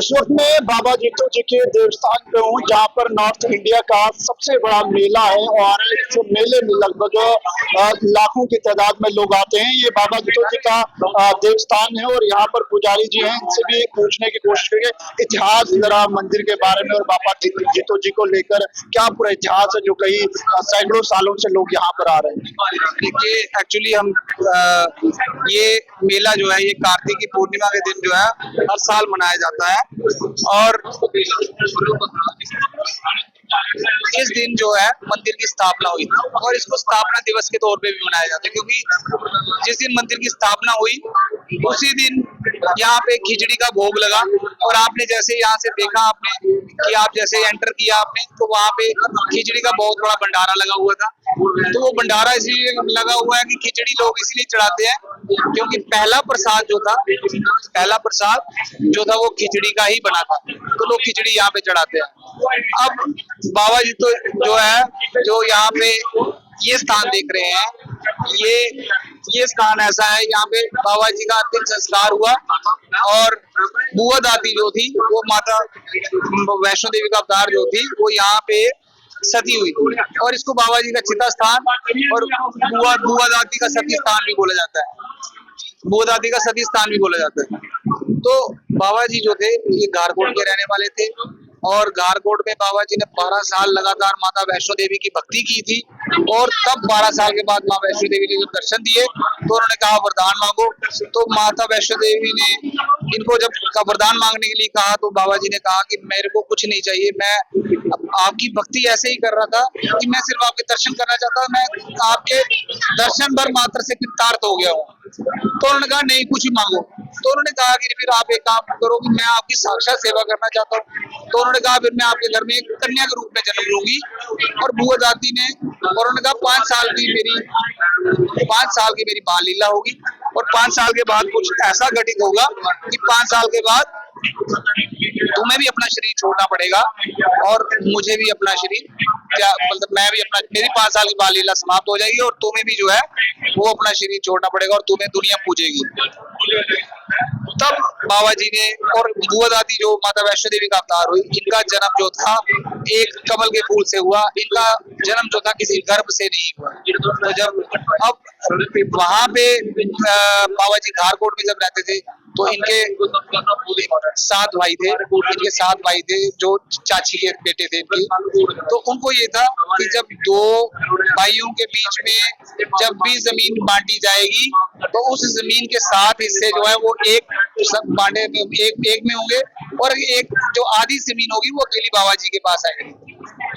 इस वक्त मैं बाबा जीतो जी के देवस्थान पे हूँ, जहाँ पर नॉर्थ इंडिया का सबसे बड़ा मेला है और इस मेले में लगभग लाखों की तादाद में लोग आते हैं। ये बाबा जीतो जी का देवस्थान है और यहाँ पर पुजारी जी हैं, इनसे भी पूछने की कोशिश करेंगे इतिहास जरा मंदिर के बारे में और बाबा जीतो जी को लेकर क्या पूरा इतिहास है जो कई सैकड़ों सालों से लोग यहाँ पर आ रहे हैं। देखिए, एक्चुअली हम ये मेला जो है ये कार्तिक की पूर्णिमा के दिन जो है हर साल मनाया जाता है और इस दिन जो है मंदिर की स्थापना हुई और इसको स्थापना दिवस के तौर पे भी मनाया जाता है, क्योंकि जिस दिन मंदिर की स्थापना हुई उसी दिन यहाँ पे खिचड़ी का भोग लगा। और आपने जैसे यहाँ से देखा आपने कि आप जैसे एंटर किया आपने तो वहाँ पे खिचड़ी का बहुत बड़ा भंडारा लगा हुआ था। तो वो भंडारा इसलिए लगा हुआ है कि खिचड़ी लोग इसलिए चढ़ाते हैं क्योंकि पहला प्रसाद जो था वो खिचड़ी का ही बना था, तो लोग खिचड़ी यहाँ पे चढ़ाते हैं। अब बाबा जी तो जो है जो यहाँ पे ये स्थान देख रहे हैं, ये स्थान ऐसा है, यहाँ पे बाबा जी का अंतिम संस्कार हुआ और बुआ दादी जो थी वो माता वैष्णो देवी का अवतार जो थी वो यहाँ पे सती हुई थी और इसको बाबा जी का चिता स्थान और बुआ दादी का सती स्थान भी बोला जाता है। बुआ दादी का सती स्थान भी बोला जाता है। तो बाबा जी जो थे ये घारकोट के रहने वाले थे और घारकोट में बाबा जी ने 12 साल लगातार माता वैष्णो देवी की भक्ति की थी और तब 12 साल के बाद मां वैष्णो देवी ने जब दर्शन दिए तो उन्होंने कहा वरदान मांगो। तो माता वैष्णो देवी ने इनको जब वरदान मांगने के लिए कहा तो बाबा जी ने कहा कि मेरे को कुछ नहीं चाहिए, मैं आपकी भक्ति ऐसे ही कर रहा था कि मैं सिर्फ आपके दर्शन करना चाहता था, मैं आपके दर्शन भर मात्र से कृतार्थ हो गया हूँ। तो उन्होंने कहा नहीं कुछ ही मांगो। तो उन्होंने कहा कि फिर आप एक काम करो कि मैं आपकी साक्षात सेवा करना चाहता हूँ। तो उन्होंने कहा फिर मैं आपके घर में एक कन्या के रूप में जन्म लूंगी। और बुआ दादी ने और उन्होंने कहा 5 साल की मेरी बाल लीला होगी और 5 साल के बाद कुछ ऐसा घटित होगा कि 5 साल के बाद तुम्हें भी अपना शरीर छोड़ना पड़ेगा और मुझे भी अपना शरीर मैं भी मेरी 5 साल की बाल लीला समाप्त हो जाएगी और तुम्हें भी जो है वो अपना शरीर छोड़ना पड़ेगा और तुम्हें दुनिया पूजेगी। तब बाबा जी ने और बुआ दादी जो माता वैष्णो देवी का अवतार हुई, इनका जन्म जो था एक कमल के फूल से हुआ, इनका जन्म जो था किसी गर्भ से नहीं हुआ। तो जब अब वहां पे बाबा जी घारकोट में जब रहते थे तो इनके 7 भाई थे जो चाची के बेटे थे इनके। तो उनको ये था कि जब 2 भाइयों के बीच में जब भी जमीन बांटी जाएगी तो उस जमीन के 7 हिस्से जो है वो एक में होंगे और एक जो आधी जमीन होगी वो अकेली बाबा जी के पास आएगी।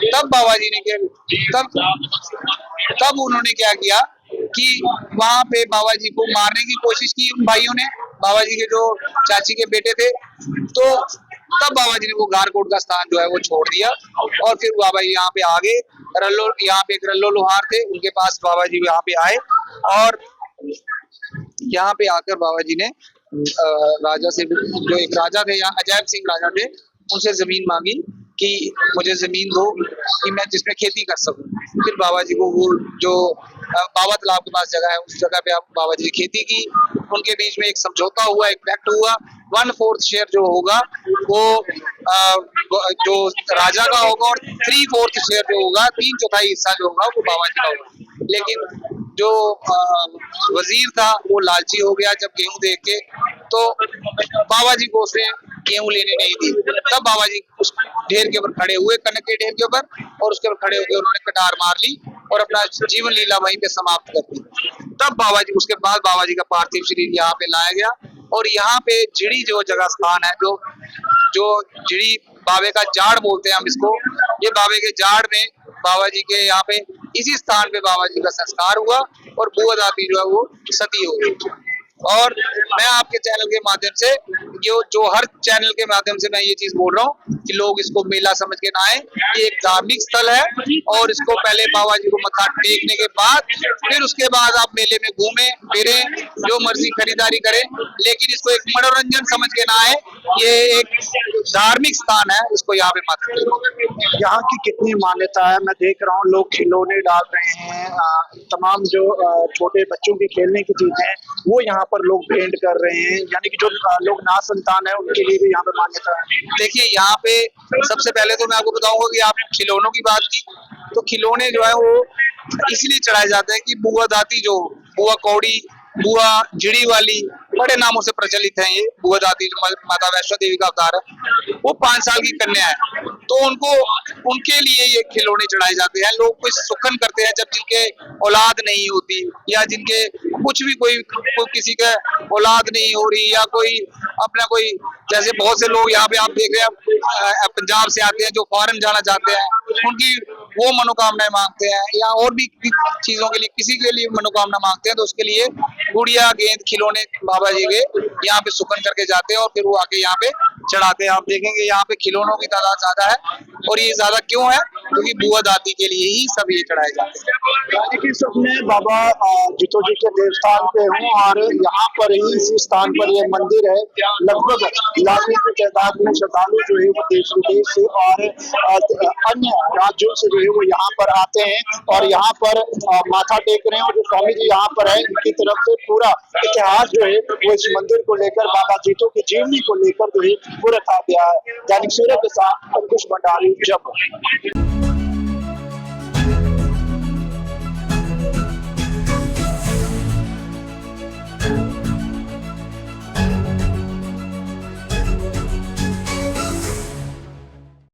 तब बाबा जी ने तब उन्होंने क्या किया कि वहां पे बाबा जी को मारने की कोशिश की उन भाइयों ने, बाबा जी के जो चाची के बेटे थे। तो तब बाबा जी ने वो घारकोट का स्थान जो है वो छोड़ दिया और फिर बाबा जी यहाँ पे आ गए। यहाँ पे एक रल्लो लोहार थे, उनके पास बाबा जी यहाँ पे आए और यहाँ पे आकर बाबा जी ने राजा से, जो एक राजा थे यहाँ अजैब सिंह राजा थे, उनसे जमीन मांगी कि मुझे जमीन दो कि मैं जिसमें खेती कर सकूं। फिर बाबा जी को वो जो बाबा तालाब के पास जगह है उस जगह पे आप बाबा जी खेती की। उनके बीच में एक समझौता हुआ, एक पैक्ट हुआ। 1/4 शेयर जो होगा वो जो राजा का होगा और 3/4 शेयर जो होगा, 3/4 हिस्सा जो होगा वो बाबा जी का होगा। लेकिन जो वजीर था वो लालची हो गया जब गेहूं देख के, तो बाबा जी को उसने गेहूं लेने नहीं दी। तब बाबा जी उस ढेर के ऊपर खड़े हुए, कनक के ढेर के ऊपर, और उसके ऊपर खड़े होकर उन्होंने कटार मार ली और अपना जीवन लीला वहीं पे समाप्त कर दी। तब बाबा जी, उसके बाद बाबा जी का पार्थिव शरीर यहाँ पे लाया गया और यहाँ पे झिड़ी जो जगह स्थान है, जो झिड़ी बाबे का जाड़ बोलते हैं हम इसको, ये बाबे के जाड़ में बाबा जी के यहाँ पे इसी स्थान पे बाबा जी का संस्कार हुआ और बुआ दादी जो है वो सती हो गई। और मैं आपके चैनल के माध्यम से जो हर चैनल के माध्यम से मैं ये चीज बोल रहा हूँ कि लोग इसको मेला समझ के ना आए। ये एक धार्मिक स्थल है और इसको पहले बाबा जी को मत्था टेकने के बाद फिर उसके बाद आप मेले में घूमें फिरें, जो मर्जी खरीदारी करें, लेकिन इसको एक मनोरंजन समझ के ना आए। ये एक धार्मिक स्थान है, इसको यहाँ पे मत करें। यहाँ की कितनी मान्यता है, मैं देख रहा हूँ लोग खिलौने डाल रहे हैं, तमाम जो छोटे बच्चों की खेलने की चीजें हैं वो यहाँ पर लोग भेंट कर रहे हैं, यानी कि जो लोग ना संतान है उनके लिए भी यहाँ पे मान्यता है। देखिए यहाँ पे सबसे पहले तो मैं आपको बताऊंगा कि आपने खिलौनों की बात की, तो खिलौने जो है वो इसलिए चढ़ाए जाते हैं कि बुआ दाती जो बुआ कौड़ी, बुआ जिड़ी वाली, बड़े नामों से प्रचलित है ये। बुआ दाती जो माता वैष्णो देवी का अवतार है, वो 5 साल की कन्या है, तो उनको उनके लिए ये खिलौने चढ़ाए जाते हैं। लोग कुछ सुखन करते हैं जब जिनके औलाद नहीं होती, या जिनके कुछ भी कोई किसी का औलाद नहीं हो रही, या कोई अपना कोई, जैसे बहुत से लोग यहाँ पे आप देख रहे हैं पंजाब से आते हैं जो फॉरेन जाना चाहते हैं, उनकी वो मनोकामनाएं मांगते हैं, या और भी चीजों के लिए किसी के लिए मनोकामना मांगते हैं, तो उसके लिए गुड़िया गेंद खिलौने बाबा जी के यहाँ पे सुखन करके जाते हैं और फिर वो आके यहाँ पे चढ़ाते हैं। आप देखेंगे यहाँ पे खिलौनों की तादाद ज्यादा है, और ये ज्यादा क्यों है, क्योंकि बुआ दाती के लिए ही सब ये चढ़ाए जाते हैं। यानी कि सब मैं बाबा जितो जी के देवस्थान पे हूँ, और यहाँ पर ही इसी स्थान पर ये मंदिर है। लगभग लाखों की तादाद में श्रद्धालु जो है वो देश विदेश से और अन्य राज्यों से जो है वो यहाँ पर आते हैं और यहाँ पर माथा टेक रहे हैं। और जो स्वामी जी यहाँ पर है, इनकी तरफ से पूरा इतिहास जो है वो इस मंदिर को लेकर, बाबा जीतो की जीवनी को लेकर जो है वो रखा गया है। दैनिक सूर्य के साथ अंकुश भंडारी, जब